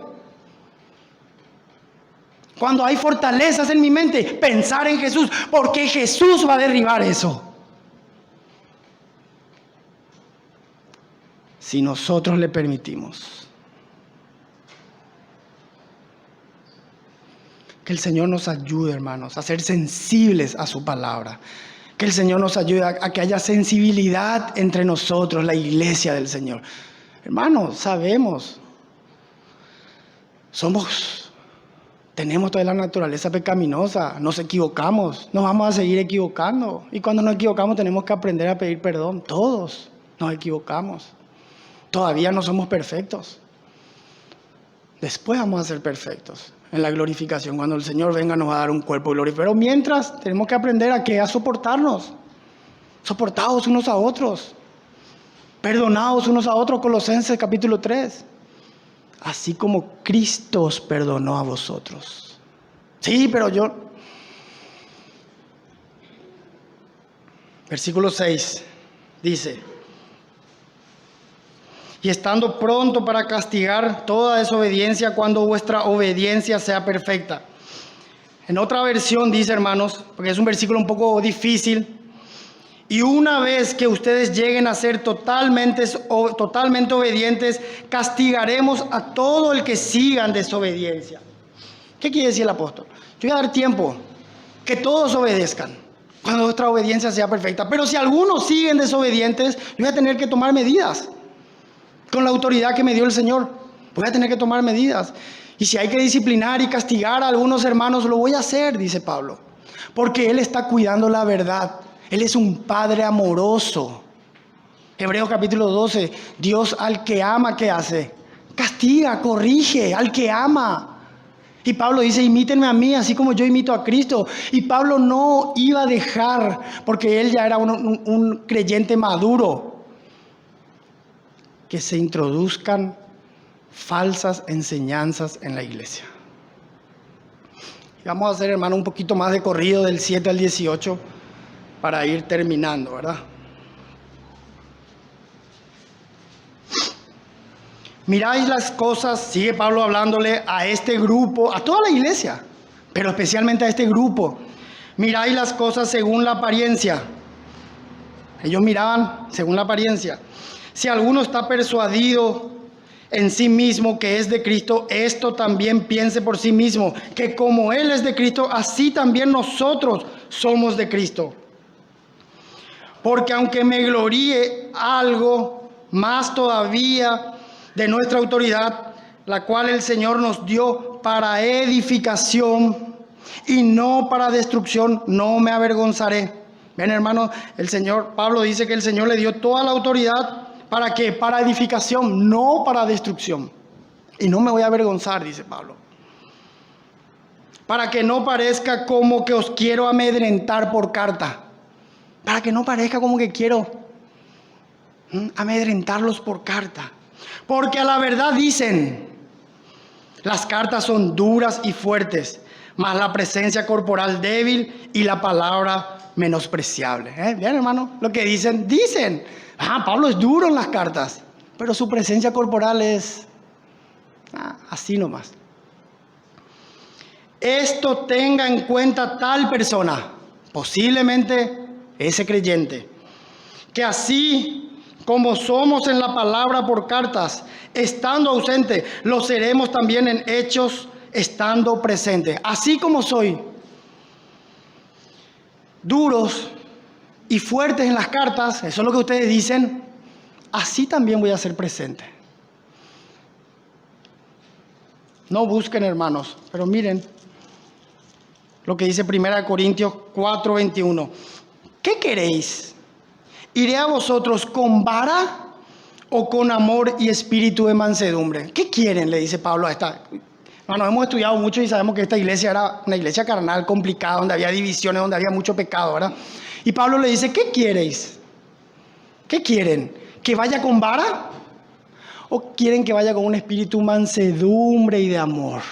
Cuando hay fortalezas en mi mente, pensar en Jesús porque Jesús va a derribar eso. Si nosotros le permitimos. Que el Señor nos ayude, hermanos, a ser sensibles a su palabra. Que el Señor nos ayude a que haya sensibilidad entre nosotros, la iglesia del Señor. Hermanos, sabemos, tenemos toda la naturaleza pecaminosa, nos equivocamos, nos vamos a seguir equivocando. Y cuando nos equivocamos tenemos que aprender a pedir perdón. Todos nos equivocamos. Todavía no somos perfectos. Después vamos a ser perfectos. En la glorificación, cuando el Señor venga, nos va a dar un cuerpo glorioso. Pero mientras, tenemos que aprender a soportarnos. Soportados unos a otros. Perdonados unos a otros. Colosenses capítulo 3. Así como Cristo os perdonó a vosotros. Sí, pero Versículo 6 dice: y estando pronto para castigar toda desobediencia cuando vuestra obediencia sea perfecta. En otra versión dice, hermanos, porque es un versículo un poco difícil: y una vez que ustedes lleguen a ser totalmente obedientes, castigaremos a todo el que siga en desobediencia. ¿Qué quiere decir el apóstol? Yo voy a dar tiempo que todos obedezcan cuando nuestra obediencia sea perfecta. Pero si algunos siguen desobedientes, yo voy a tener que tomar medidas. Con la autoridad que me dio el Señor, voy a tener que tomar medidas. Y si hay que disciplinar y castigar a algunos hermanos, lo voy a hacer, dice Pablo. Porque Él está cuidando la verdad. Él es un Padre amoroso. Hebreos capítulo 12. Dios al que ama, ¿qué hace? Castiga, corrige al que ama. Y Pablo dice: imítenme a mí, así como yo imito a Cristo. Y Pablo no iba a dejar, porque él ya era un creyente maduro, que se introduzcan falsas enseñanzas en la iglesia. Y vamos a hacer, hermano, un poquito más de corrido del 7 al 18 para ir terminando, ¿verdad? Miráis las cosas, sigue Pablo hablándole a este grupo, a toda la iglesia, pero especialmente a este grupo. Miráis las cosas según la apariencia. Ellos miraban según la apariencia. Si alguno está persuadido en sí mismo que es de Cristo, esto también piense por sí mismo, que como Él es de Cristo, así también nosotros somos de Cristo. Porque aunque me gloríe algo más todavía de nuestra autoridad, la cual el Señor nos dio para edificación y no para destrucción, no me avergonzaré. Ven, hermano, Pablo dice que el Señor le dio toda la autoridad. ¿Para qué? Para edificación, no para destrucción. Y no me voy a avergonzar, dice Pablo. Para que no parezca como que os quiero amedrentar por carta. Para que no parezca como que quiero amedrentarlos por carta. Porque a la verdad dicen, las cartas son duras y fuertes, mas la presencia corporal débil y la palabra menospreciable. Bien, hermano, lo que dicen. Pablo es duro en las cartas, pero su presencia corporal es así nomás. Esto tenga en cuenta tal persona. posiblemente ese creyente, que así como somos en la palabra por cartas, estando ausente, lo seremos también en hechos, estando presente. Así como soy duros y fuertes en las cartas, eso es lo que ustedes dicen, así también voy a ser presente. No busquen, hermanos, pero miren lo que dice 1 Corintios 4:21. ¿Qué queréis? ¿Iré a vosotros con vara o con amor y espíritu de mansedumbre? ¿Qué quieren? Le dice Pablo a esta. Bueno, hemos estudiado mucho y sabemos que esta iglesia era una iglesia carnal, complicada, donde había divisiones, donde había mucho pecado, ¿verdad? Y Pablo le dice, ¿qué queréis? ¿Qué quieren? ¿Que vaya con vara? ¿O quieren que vaya con un espíritu mansedumbre y de amor?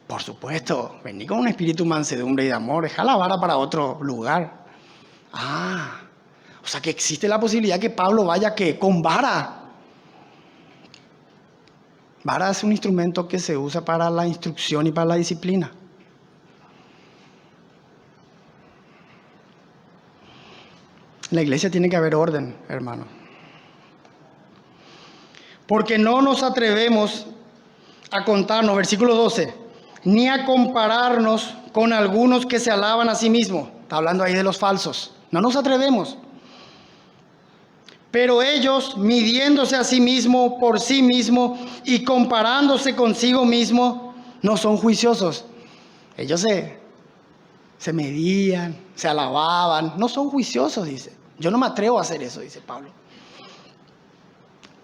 Por supuesto, vení con un espíritu mansedumbre y de amor, deja la vara para otro lugar. O sea que existe la posibilidad que Pablo vaya ¿qué? Con vara. Vara es un instrumento que se usa para la instrucción y para la disciplina. En la iglesia tiene que haber orden, hermano. Porque no nos atrevemos a contarnos, versículo 12, ni a compararnos con algunos que se alaban a sí mismos. Está hablando ahí de los falsos. No nos atrevemos. Pero ellos, midiéndose a sí mismo por sí mismo y comparándose consigo mismo, no son juiciosos. Ellos se medían, se alababan, no son juiciosos, dice. Yo no me atrevo a hacer eso, dice Pablo.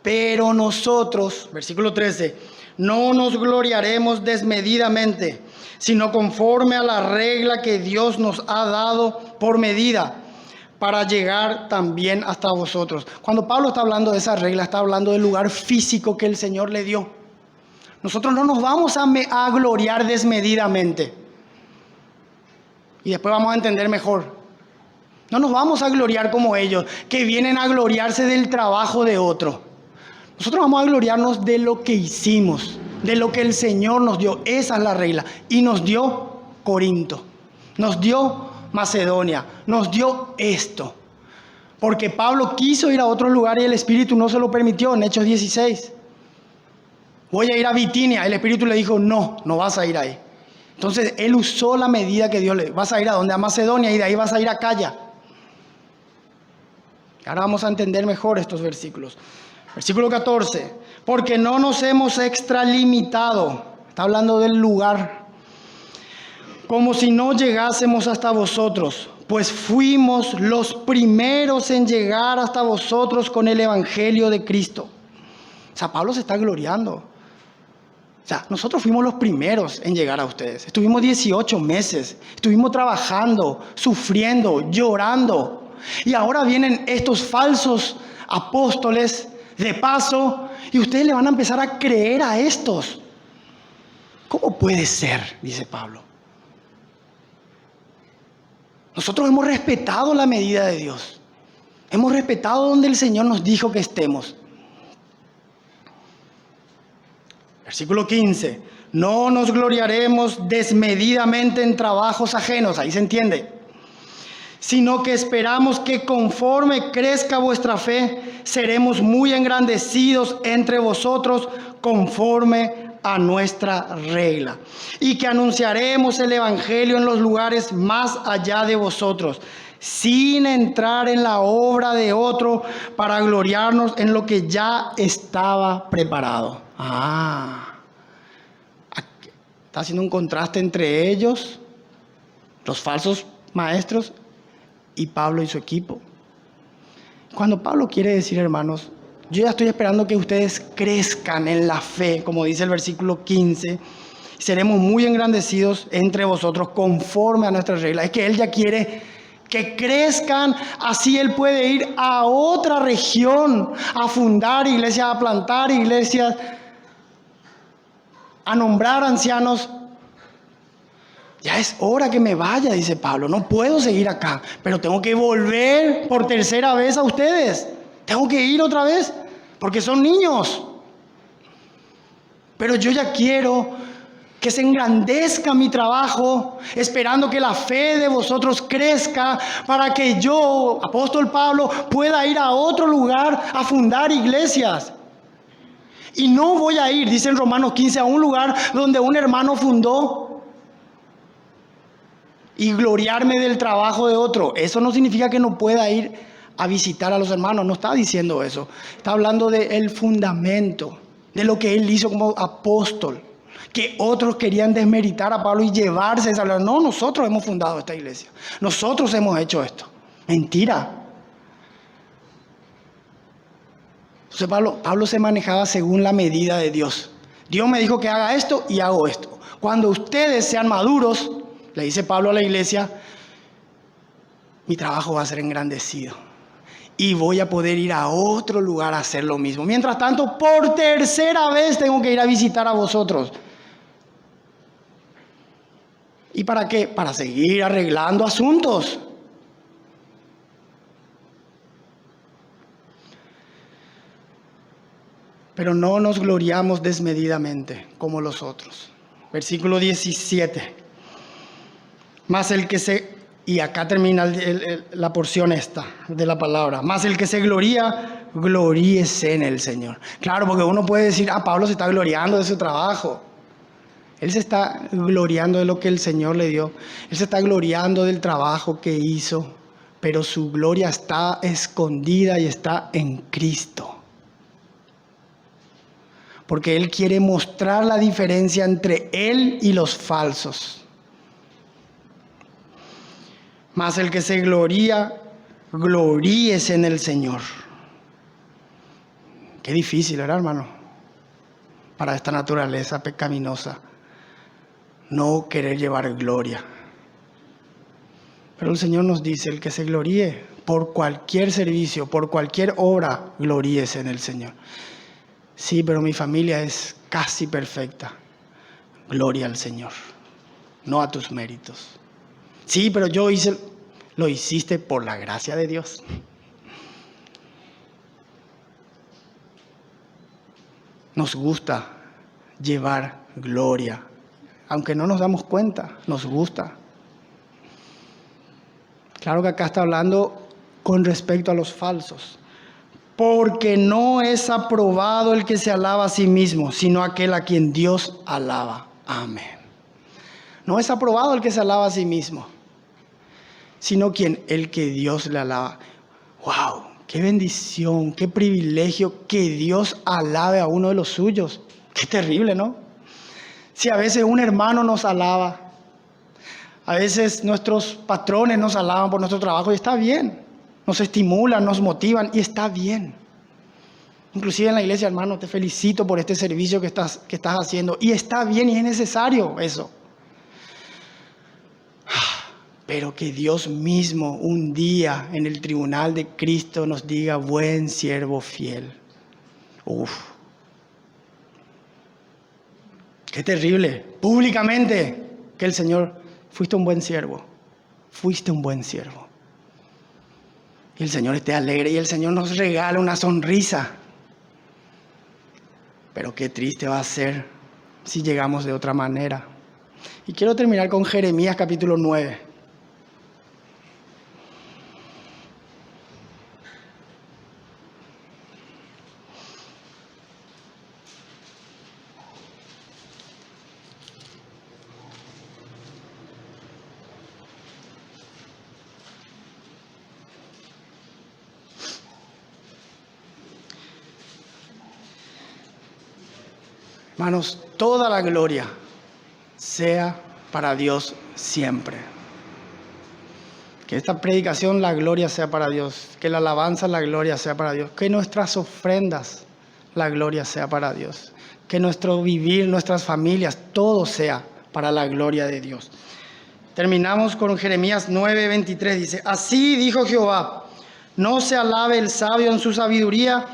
Pero nosotros, versículo 13, no nos gloriaremos desmedidamente, sino conforme a la regla que Dios nos ha dado por medida, para llegar también hasta vosotros. Cuando Pablo está hablando de esa regla, está hablando del lugar físico que el Señor le dio. Nosotros no nos vamos a gloriar desmedidamente. Y después vamos a entender mejor. No nos vamos a gloriar como ellos, que vienen a gloriarse del trabajo de otro. Nosotros vamos a gloriarnos de lo que hicimos, de lo que el Señor nos dio. Esa es la regla. Y nos dio Corinto, nos dio Macedonia, nos dio esto. Porque Pablo quiso ir a otro lugar y el Espíritu no se lo permitió en Hechos 16. Voy a ir a Bitinia. El Espíritu le dijo, no vas a ir ahí. Entonces él usó la medida que Dios le dio. Vas a ir a donde? A Macedonia, y de ahí vas a ir a Acaya. Ahora vamos a entender mejor estos versículos. Versículo 14. Porque no nos hemos extralimitado. Está hablando del lugar. Como si no llegásemos hasta vosotros, pues fuimos los primeros en llegar hasta vosotros con el Evangelio de Cristo. O sea, Pablo se está gloriando. O sea, nosotros fuimos los primeros en llegar a ustedes. Estuvimos 18 meses, estuvimos trabajando, sufriendo, llorando. Y ahora vienen estos falsos apóstoles de paso y ustedes le van a empezar a creer a estos. ¿Cómo puede ser? Dice Pablo. Nosotros hemos respetado la medida de Dios. Hemos respetado donde el Señor nos dijo que estemos. Versículo 15. No nos gloriaremos desmedidamente en trabajos ajenos. Ahí se entiende. Sino que esperamos que conforme crezca vuestra fe, seremos muy engrandecidos entre vosotros conforme a nuestra regla, y que anunciaremos el Evangelio en los lugares más allá de vosotros, sin entrar en la obra de otro para gloriarnos en lo que ya estaba preparado. Está haciendo un contraste entre ellos, los falsos maestros, y Pablo y su equipo. Cuando Pablo quiere decir, hermanos, yo ya estoy esperando que ustedes crezcan en la fe, como dice el versículo 15. Seremos muy engrandecidos entre vosotros conforme a nuestras reglas. Es que Él ya quiere que crezcan, así Él puede ir a otra región, a fundar iglesias, a plantar iglesias, a nombrar ancianos. Ya es hora que me vaya, dice Pablo. No puedo seguir acá, pero tengo que volver por tercera vez a ustedes. Tengo que ir otra vez, porque son niños. Pero yo ya quiero que se engrandezca mi trabajo, esperando que la fe de vosotros crezca, para que yo, apóstol Pablo, pueda ir a otro lugar a fundar iglesias. Y no voy a ir, dice en Romanos 15, a un lugar donde un hermano fundó y gloriarme del trabajo de otro. Eso no significa que no pueda ir a visitar a los hermanos, no está diciendo eso. Está hablando del fundamento, de lo que él hizo como apóstol. Que otros querían desmeritar a Pablo y llevarse esa... No, nosotros hemos fundado esta iglesia. Nosotros hemos hecho esto. Mentira. Entonces Pablo se manejaba según la medida de Dios. Dios me dijo que haga esto y hago esto. Cuando ustedes sean maduros, le dice Pablo a la iglesia, mi trabajo va a ser engrandecido. Y voy a poder ir a otro lugar a hacer lo mismo. Mientras tanto, por tercera vez tengo que ir a visitar a vosotros. ¿Y para qué? Para seguir arreglando asuntos. Pero no nos gloriamos desmedidamente como los otros. Versículo 17. Más el que se... Y acá termina la porción esta de la palabra. Más el que se gloría, gloríese en el Señor. Claro, porque uno puede decir, Pablo se está gloriando de su trabajo. Él se está gloriando de lo que el Señor le dio. Él se está gloriando del trabajo que hizo. Pero su gloria está escondida y está en Cristo. Porque Él quiere mostrar la diferencia entre Él y los falsos. Mas el que se gloría, gloríese en el Señor. Qué difícil, ¿verdad, hermano? Para esta naturaleza pecaminosa. No querer llevar gloria. Pero el Señor nos dice, el que se gloríe por cualquier servicio, por cualquier obra, gloríese en el Señor. Sí, pero mi familia es casi perfecta. Gloria al Señor, no a tus méritos. Sí, pero lo hiciste por la gracia de Dios. Nos gusta llevar gloria. Aunque no nos damos cuenta, nos gusta. Claro que acá está hablando con respecto a los falsos. Porque no es aprobado el que se alaba a sí mismo, sino aquel a quien Dios alaba. Amén. No es aprobado el que se alaba a sí mismo, sino el que Dios le alaba. ¡Wow! ¡Qué bendición! ¡Qué privilegio que Dios alabe a uno de los suyos! ¡Qué terrible!, ¿no? Si a veces un hermano nos alaba, a veces nuestros patrones nos alaban por nuestro trabajo y está bien. Nos estimulan, nos motivan y está bien. Inclusive en la iglesia, hermano, te felicito por este servicio que estás haciendo. Y está bien y es necesario eso. Pero que Dios mismo un día en el tribunal de Cristo nos diga, buen siervo fiel. Uf. Qué terrible. Públicamente que el Señor, fuiste un buen siervo. Fuiste un buen siervo. Y el Señor esté alegre y el Señor nos regala una sonrisa. Pero qué triste va a ser si llegamos de otra manera. Y quiero terminar con Jeremías capítulo 9. Hermanos, toda la gloria sea para Dios siempre. Que esta predicación, la gloria sea para Dios. Que la alabanza, la gloria sea para Dios. Que nuestras ofrendas, la gloria sea para Dios. Que nuestro vivir, nuestras familias, todo sea para la gloria de Dios. Terminamos con Jeremías 9:23. Dice, así dijo Jehová, no se alabe el sabio en su sabiduría,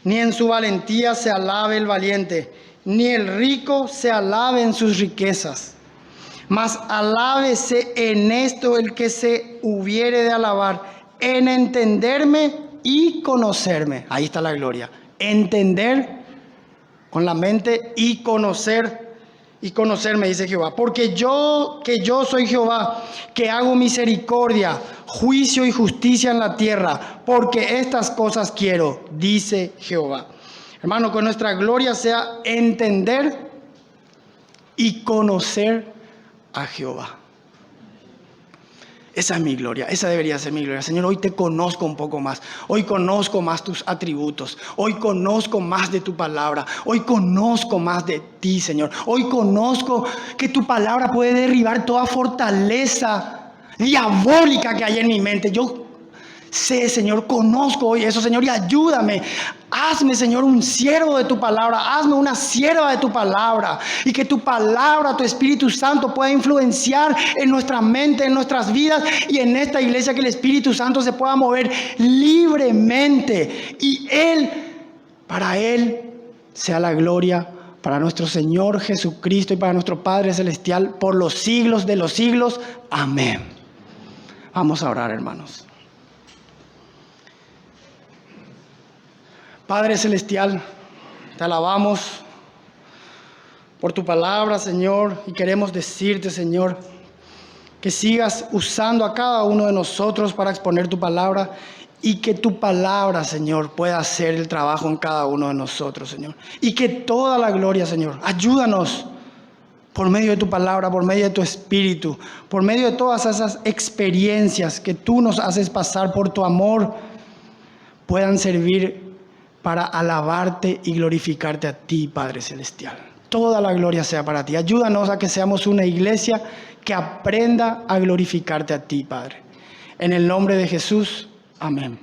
ni en su valentía se alabe el valiente, ni el rico se alabe en sus riquezas. Mas alábese en esto el que se hubiere de alabar, en entenderme y conocerme. Ahí está la gloria. Entender con la mente y conocer y conocerme, dice Jehová. Porque yo soy Jehová, que hago misericordia, juicio y justicia en la tierra, porque estas cosas quiero, dice Jehová. Hermano, que nuestra gloria sea entender y conocer a Jehová. Esa es mi gloria, esa debería ser mi gloria. Señor, hoy te conozco un poco más. Hoy conozco más tus atributos. Hoy conozco más de tu palabra. Hoy conozco más de ti, Señor. Hoy conozco que tu palabra puede derribar toda fortaleza diabólica que hay en mi mente. Yo sé, Señor, conozco hoy eso, Señor, y ayúdame. Hazme, Señor, un siervo de tu palabra. Hazme una sierva de tu palabra. Y que tu palabra, tu Espíritu Santo pueda influenciar en nuestra mente, en nuestras vidas y en esta iglesia, que el Espíritu Santo se pueda mover libremente. Y para Él sea la gloria, para nuestro Señor Jesucristo y para nuestro Padre Celestial, por los siglos de los siglos. Amén. Vamos a orar, hermanos. Padre Celestial, te alabamos por tu palabra, Señor, y queremos decirte, Señor, que sigas usando a cada uno de nosotros para exponer tu palabra y que tu palabra, Señor, pueda hacer el trabajo en cada uno de nosotros, Señor. Y que toda la gloria, Señor, ayúdanos por medio de tu palabra, por medio de tu Espíritu, por medio de todas esas experiencias que tú nos haces pasar por tu amor, puedan servir para alabarte y glorificarte a ti, Padre Celestial. Toda la gloria sea para ti. Ayúdanos a que seamos una iglesia que aprenda a glorificarte a ti, Padre. En el nombre de Jesús, amén.